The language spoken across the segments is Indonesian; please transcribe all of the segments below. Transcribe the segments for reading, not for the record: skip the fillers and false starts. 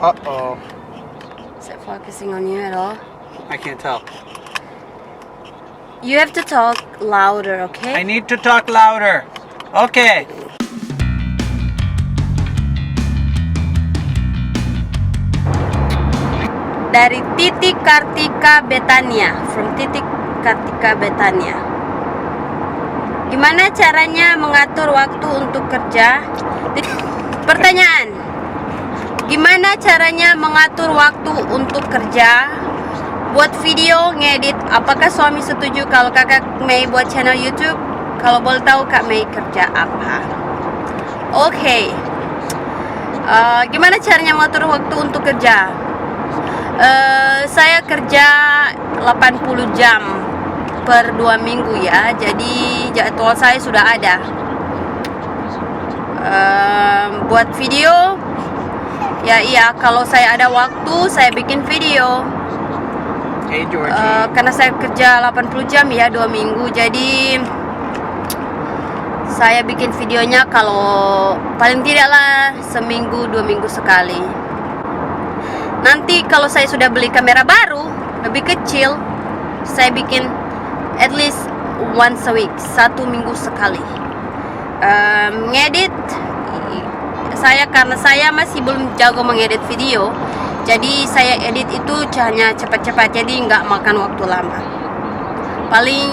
Uh-oh. Is it focusing on you at all? I can't tell. You have to talk louder, okay? I need to talk louder. Okay. Dari Titik Kartika Betania. From Titik Kartika Betania. Gimana caranya mengatur waktu untuk kerja? Pertanyaan. Gimana caranya mengatur waktu untuk kerja? Buat video, ngedit. Apakah suami setuju kalau kakak Mei buat channel YouTube? Kalau boleh tahu Kak Mei kerja apa? Oke. Gimana caranya mengatur waktu untuk kerja? Saya kerja 80 jam per 2 minggu ya. Jadi jadwal saya sudah ada. Buat video, ya iya, kalau saya ada waktu saya bikin video. Hey Georgie. Karena saya kerja 80 jam ya 2 minggu. Jadi saya bikin videonya kalau paling tidaklah seminggu 2 minggu sekali. Nanti kalau saya sudah beli kamera baru lebih kecil, saya bikin at least once a week, 1 minggu sekali. Ngedit, karena saya masih belum jago mengedit video, jadi saya edit itu hanya cepat-cepat, jadi nggak makan waktu lama, paling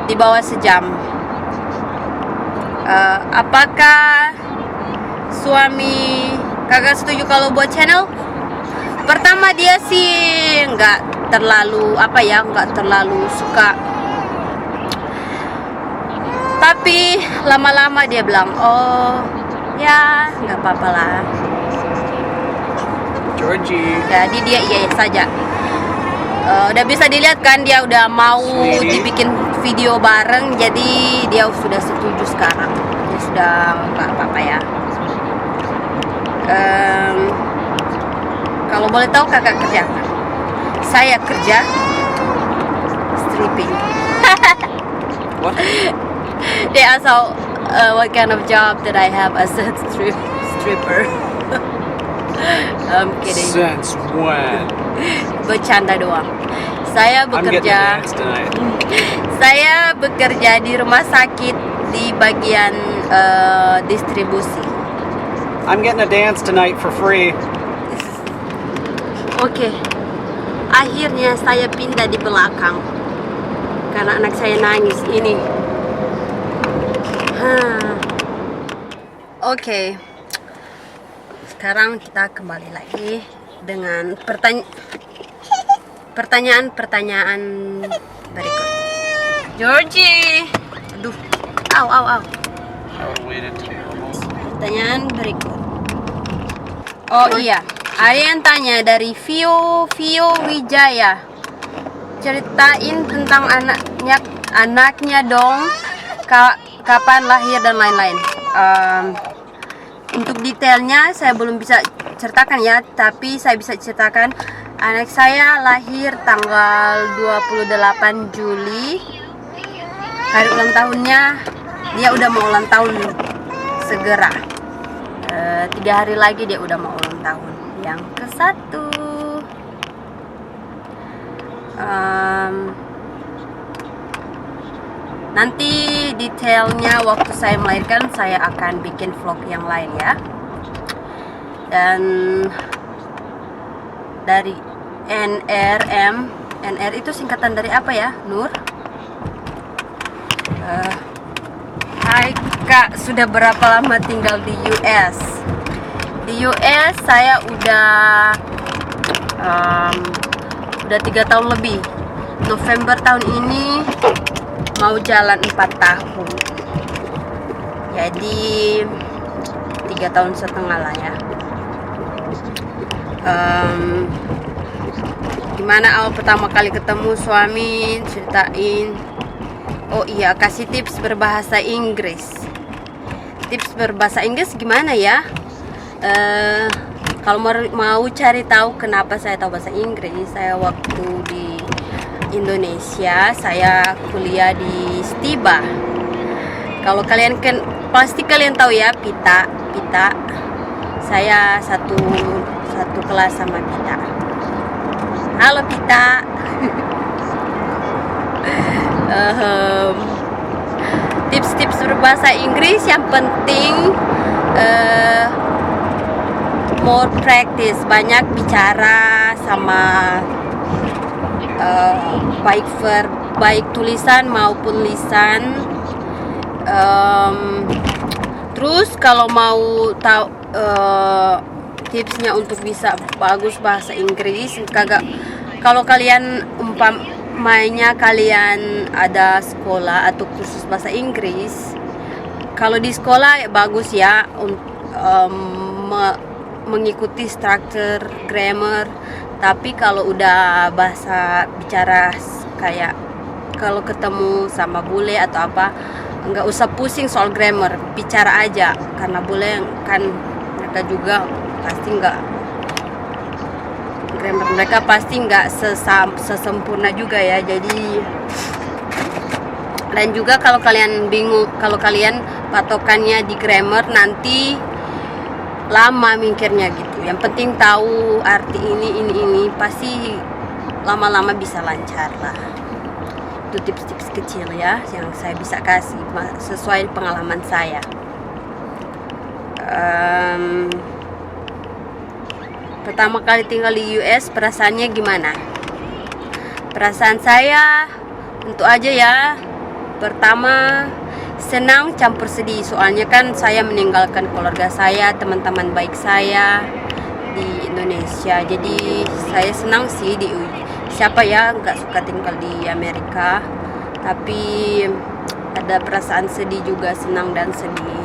di bawah sejam. Apakah suami kakak setuju kalau buat channel? Pertama dia sih nggak terlalu nggak terlalu suka, tapi lama-lama dia bilang, oh ya nggak apa-apa lah. Georgie. Jadi dia iya saja. Udah bisa dilihat kan, dia udah mau dibikin video bareng, jadi dia sudah setuju sekarang. Dia sudah nggak apa-apa ya. Kalau boleh tahu kakak kerja apa? Saya kerja stripping. What? They ask what kind of job that I have as a stripper. I'm kidding. Since when? Bercanda doang. Saya I'm getting bekerja. a dance tonight. Saya bekerja di rumah sakit di bagian distribusi. I'm getting a dance tonight for free. Oke. Akhirnya saya pindah di belakang karena anak saya nangis ini. Oke. Sekarang kita kembali lagi dengan pertanyaan berikut. Georgie. Aduh. Au. I would wait it to be almost. Pertanyaan berikut. Oh iya, ada yang tanya dari Vio Wijaya. Ceritain tentang anaknya dong. Kapan lahir dan lain-lain. Untuk detailnya saya belum bisa ceritakan ya, tapi saya bisa ceritakan anak saya lahir tanggal 28 Juli. Hari ulang tahunnya, dia udah mau ulang tahun segera. 3 hari lagi dia udah mau ulang tahun yang ke-1. Nanti detailnya waktu saya melahirkan saya akan bikin vlog yang lain ya. Dan dari NR itu singkatan dari apa ya, Nur? Hai Kak, sudah berapa lama tinggal di US? Di US saya udah 3 tahun lebih. November tahun ini mau jalan 4 tahun. Jadi 3 tahun setengah lah ya. Gimana awal pertama kali ketemu suami? Ceritain. Oh iya, kasih tips berbahasa Inggris. Tips berbahasa Inggris gimana ya? Kalau mau cari tahu kenapa saya tahu bahasa Inggris, saya waktu di Indonesia saya kuliah di Stiba. Kalau kalian pasti kalian tahu ya, pita. saya satu kelas sama Pita. Halo Pita. Tips-tips berbahasa Inggris yang penting more practice, banyak bicara sama baik tulisan maupun lisan. Terus kalau mau tahu tipsnya untuk bisa bagus bahasa Inggris, kalau kalian umpamanya kalian ada sekolah atau kursus bahasa Inggris, kalau di sekolah ya bagus ya mengikuti struktur grammar. Tapi kalau udah bahasa bicara kayak kalau ketemu sama bule atau apa, nggak usah pusing soal grammar, bicara aja, karena bule kan mereka juga pasti nggak, grammar mereka pasti nggak sesempurna juga ya. Jadi, dan juga kalau kalian bingung, kalau kalian patokannya di grammar, nanti lama mikirnya gitu. Yang penting tahu arti ini pasti lama-lama bisa lancar lah. Itu tips-tips kecil ya yang saya bisa kasih sesuai pengalaman saya. Pertama kali tinggal di US, perasaannya gimana? Perasaan saya tentu aja ya, pertama senang campur sedih, soalnya kan saya meninggalkan keluarga saya, teman-teman baik saya di Indonesia. Jadi saya senang sih siapa ya nggak suka tinggal di Amerika, tapi ada perasaan sedih juga, senang dan sedih.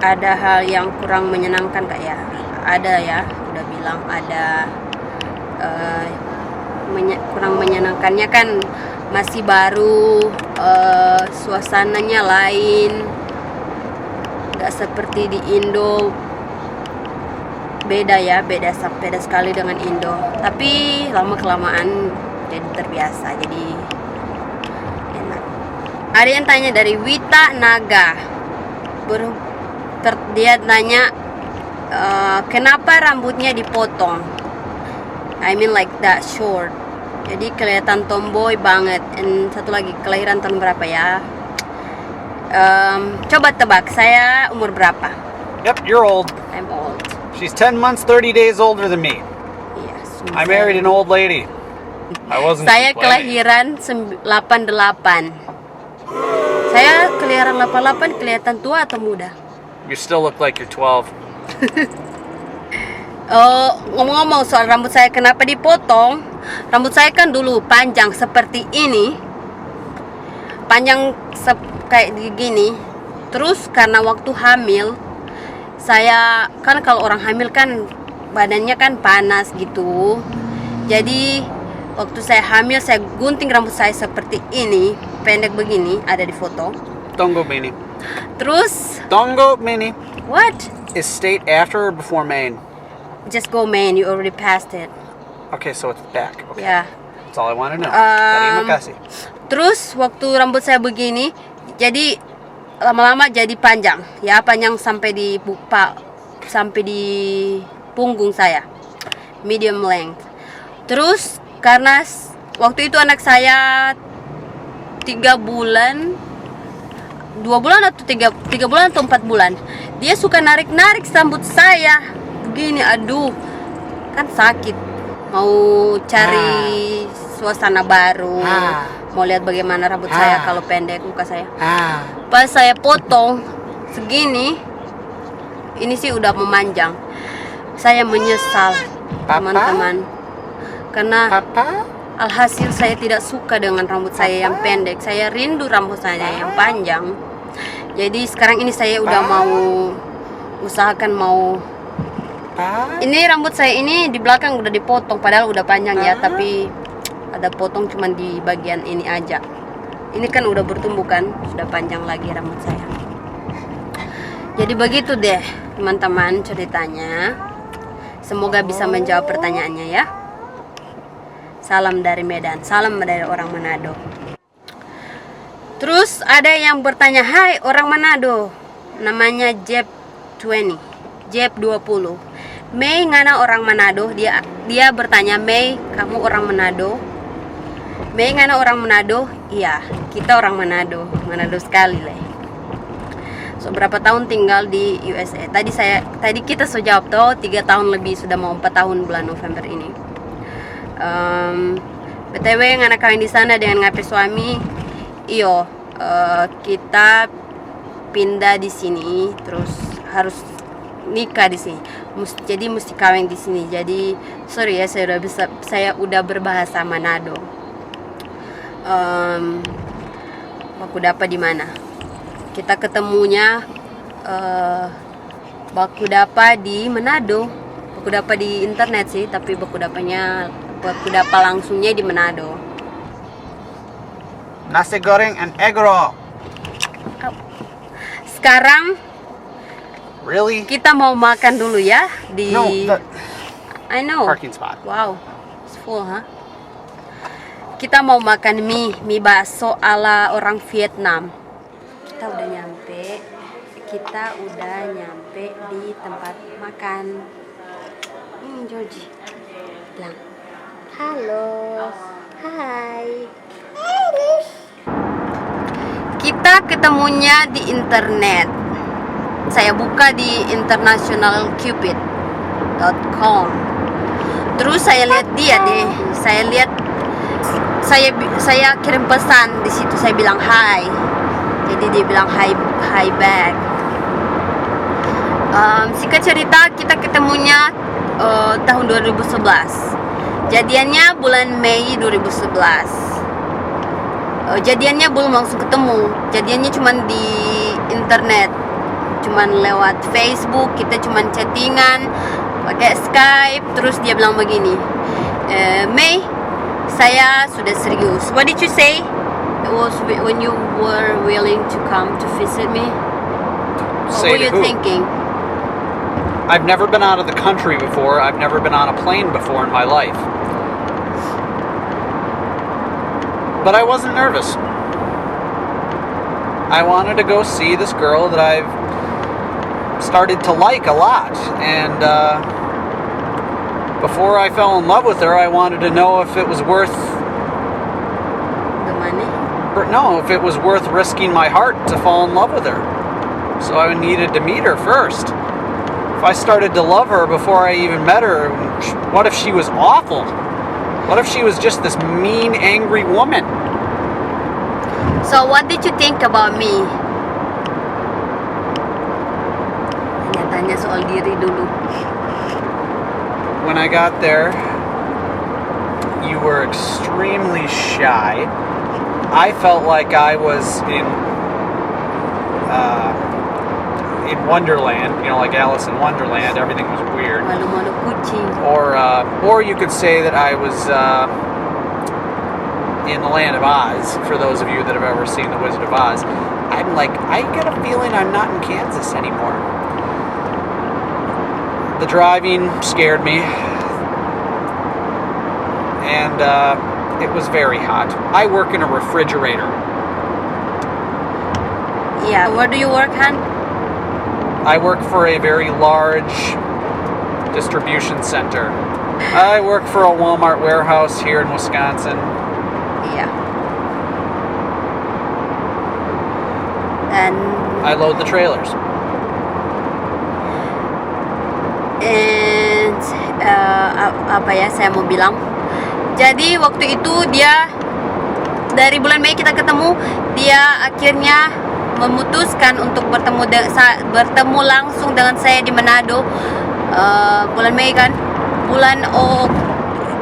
Ada hal yang kurang menyenangkan kak ya? Ada ya, udah bilang ada. Kurang menyenangkannya kan masih baru, suasananya lain, nggak seperti di Indo. Beda ya, beda sekali dengan Indo. Tapi lama kelamaan jadi terbiasa, jadi enak. Ada yang tanya dari Wita Naga, dia tanya kenapa rambutnya dipotong? I mean like that short. Jadi kelihatan tomboy banget. Dan satu lagi, kelahiran tahun berapa ya? Coba tebak, saya umur berapa? Yep, you're old. I'm old. She's 10 months, 30 days older than me. Yes. I married an old lady. I wasn't Saya complaining. kelahiran 88. Saya kelahiran 88, kelihatan tua atau muda? You still look like you're 12. Ngomong-ngomong soal rambut saya kenapa dipotong, rambut saya kan dulu panjang seperti ini, panjang kayak gini. Terus karena waktu hamil, saya kan kalau orang hamil kan badannya kan panas gitu. Jadi waktu saya hamil, saya gunting rambut saya seperti ini, pendek begini, ada di foto. Don't go Maine. Terus Don't go Maine. what? Is state after or before Maine? Just go man, you already passed it. Okay, so it's back. Okay. Ya. That's all I want to know. Terima kasih. Terus waktu rambut saya begini, jadi lama-lama jadi panjang, ya panjang sampai di punggung saya, medium length. Terus karena waktu itu anak saya 3 bulan, 2 bulan atau 3 bulan atau 4 bulan, dia suka narik rambut saya begini. Aduh, kan sakit. Mau cari suasana baru, mau lihat bagaimana rambut saya kalau pendek, muka saya. Pas saya potong segini, ini sih udah memanjang. Saya menyesal, teman-teman, karena alhasil saya tidak suka dengan rambut saya yang pendek. Saya rindu rambut saya yang panjang. Jadi sekarang ini saya udah mau usahakan ini rambut saya ini di belakang udah dipotong, padahal udah panjang ya, tapi ada potong cuman di bagian ini aja. Ini kan udah bertumbuh kan, sudah panjang lagi rambut saya. Jadi begitu deh teman-teman ceritanya. Semoga bisa menjawab pertanyaannya ya. Salam dari Medan, salam dari orang Manado. Terus ada yang bertanya, hai orang Manado, namanya 20, Jeb 20. Mei ngana orang Manado? Dia bertanya, Mei, kamu orang Manado? Mei ngana orang Manado? Iya, kita orang Manado. Manado sekali lah. So berapa tahun tinggal di USA? Tadi kita so jawab toh 3 tahun lebih, sudah mau 4 tahun bulan November ini. BTW ngana kawin di sana dengan ngape suami? Iyo, kita pindah di sini, terus harus nikah di sini. Jadi mesti kawin di sini. Jadi sorry ya, saya udah berbahasa Manado. Baku dapat di mana? Kita ketemunya baku dapat di Manado. Baku dapat di internet sih, tapi baku dapat langsungnya di Manado. Nasi goreng and egg roll. Sekarang Really? kita mau makan dulu ya di No, the I know. parking spot. Wow, it's full, huh? Kita mau makan mie bakso ala orang Vietnam. Kita udah nyampe di tempat makan. Georgie bilang, halo, hai. Kita ketemunya di internet. Saya buka di internationalcupid.com. Terus saya lihat dia deh. Saya kirim pesan di situ, saya bilang hi. Jadi dia bilang hi back. Singkat cerita, kita ketemunya tahun 2011. Jadiannya bulan Mei 2011. Jadiannya belum langsung ketemu. Jadiannya cuma di internet, cuman lewat Facebook. Kita cuman chattingan pakai Skype. Terus dia bilang begini, Mei, saya sudah serius. What did you say? It was when you were willing to come to visit me. Say What were to you who? thinking? I've never been out of the country before. I've never been on a plane before in my life. But I wasn't nervous. I wanted to go see this girl that I've started to like a lot. And before I fell in love with her, I wanted to know if it was worth... The money? No, if it was worth risking my heart to fall in love with her. So I needed to meet her first. If I started to love her before I even met her, what if she was awful? What if she was just this mean, angry woman? So what did you think about me? Tanya soal diri dulu. When I got there, you were extremely shy. I felt like I was in Wonderland, you know, like Alice in Wonderland. Everything was weird. Malu-malu kucing. Or you could say that I was in the Land of Oz. For those of you that have ever seen The Wizard of Oz, I'm like, I get a feeling I'm not in Kansas anymore. The driving scared me, and it was very hot. I work in a refrigerator. Yeah, where do you work, Han? I work for a very large distribution center. I work for a Walmart warehouse here in Wisconsin. Yeah. And I load the trailers. And apa ya saya mau bilang? Jadi waktu itu dia, dari bulan Mei kita ketemu, dia akhirnya memutuskan untuk bertemu langsung dengan saya di Manado. Bulan Mei kan,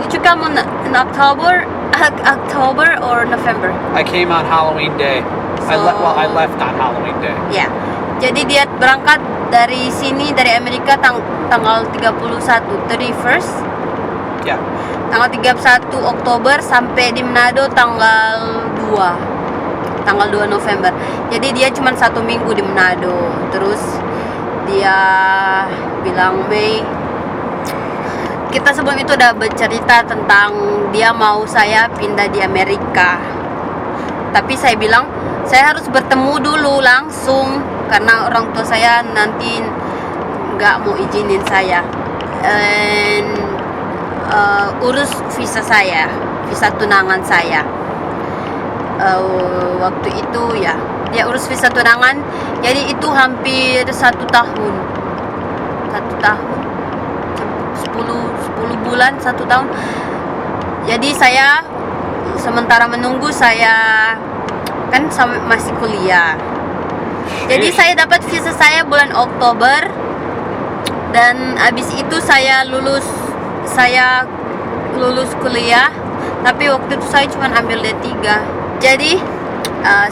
did you come in October or November? I came on Halloween Day. I left on Halloween Day. Ya, jadi dia berangkat dari sini, dari Amerika tanggal 31st. Yeah. Tanggal 31 Oktober sampai di Manado tanggal 2 November. Jadi dia cuma 1 minggu di Manado. Terus dia bilang, Mei, kita sebelum itu udah bercerita tentang dia mau saya pindah di Amerika. Tapi saya bilang, saya harus bertemu dulu langsung, karena orang tua saya nanti nggak mau izinin saya urus visa saya, visa tunangan saya. Waktu itu ya dia urus visa tunangan, jadi itu hampir 1 tahun 10 bulan, 1 tahun. Jadi saya sementara menunggu, saya kan masih kuliah. Jadi saya dapat visa saya bulan Oktober, dan abis itu saya lulus kuliah. Tapi waktu itu saya cuma ambil D3. Jadi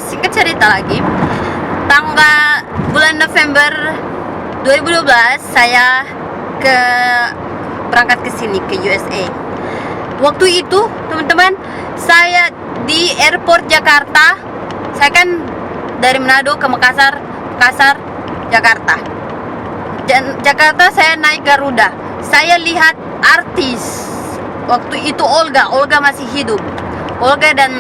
singkat cerita lagi, bulan November 2012 saya berangkat ke sini, ke USA. Waktu itu teman-teman, saya di airport Jakarta. Saya kan dari Manado ke Makassar, Jakarta. Jakarta saya naik Garuda. Saya lihat artis. Waktu itu Olga masih hidup. Olga dan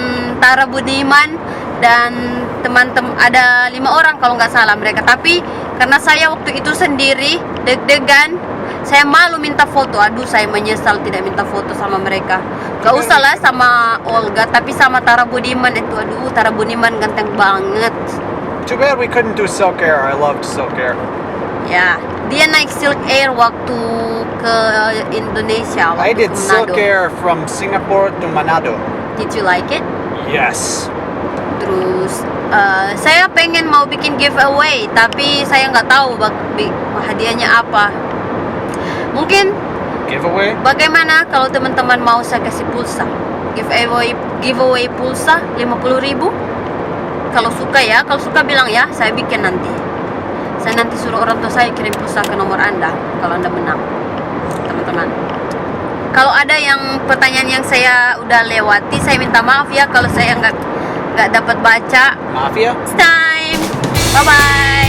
Tara Budiman dan teman-teman, ada 5 orang kalau nggak salah mereka. Tapi karena saya waktu itu sendiri, deg-degan, saya malu minta foto. Aduh, saya menyesal tidak minta foto sama mereka. Gak usah lah sama Olga, tapi sama Tara Budiman itu, aduh, Tara Budiman ganteng banget. Too bad we couldn't do Silk Air. I loved Silk Air. Ya, dia naik Silk Air waktu ke Indonesia. I Waktu did ke Silk Manado. Air from Singapore to Manado. Did you like it? Yes. Terus saya pengen mau bikin giveaway, tapi saya nggak tahu hadiahnya apa. Mungkin Giveaway? bagaimana kalau teman-teman mau saya kasih pulsa, giveaway pulsa 50.000. Kalau suka ya, kalau suka bilang ya, saya bikin nanti. Saya nanti suruh orang tua saya kirim pulsa ke nomor Anda kalau Anda menang, teman-teman. Kalau ada yang pertanyaan yang saya udah lewati, saya minta maaf ya kalau saya nggak dapat baca. Mafia? It's time. Bye bye.